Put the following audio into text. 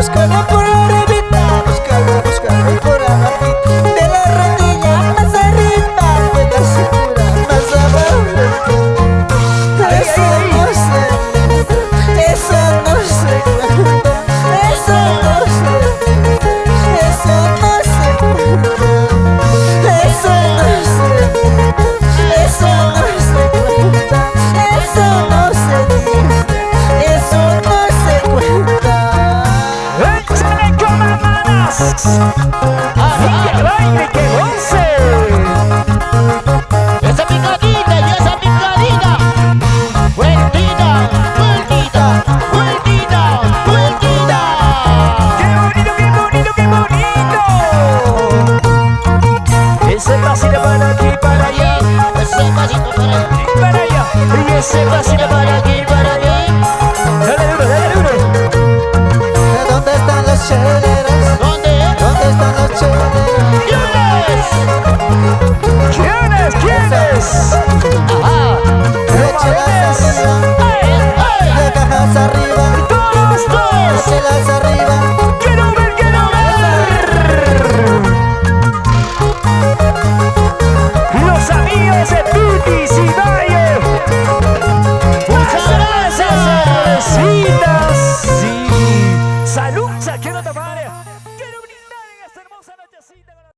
búscalo por arribita, búscalo por abajito. De la rodilla más arriba, de la cintura más abajo. Eso no se cuenta, eso no se cuenta, eso no se cuenta, eso no se cuenta, eso no se cuenta, eso no se cuenta, eso no se dice, eso no se cuenta. ¡Échale con las manos! ¡Y que baile, que goce! Esa picadita y esa picadita. Vueltita, vueltita, vueltita, vueltita. ¡Qué bonito, qué bonito, qué bonito! Ese pasito para aquí, para allá, Ese pasito para allá, para allá. Y ese pasito para aquí, para allá. Dale duro, dale duro. ¿Dónde están los cheleros? ¿dónde? ¿Dónde están los cheleros? ¿Quiénes? ¿Quiénes? ¿Quiénes? Ajá. Échelas arriba, de cajas arriba, ¡Todos, todos! échelas arriba. ¡Quiero ver, quiero ver! Los amigos de Tutis y Valle. Muchas gracias, cervecitas. Sí. Salud, saquero tomar.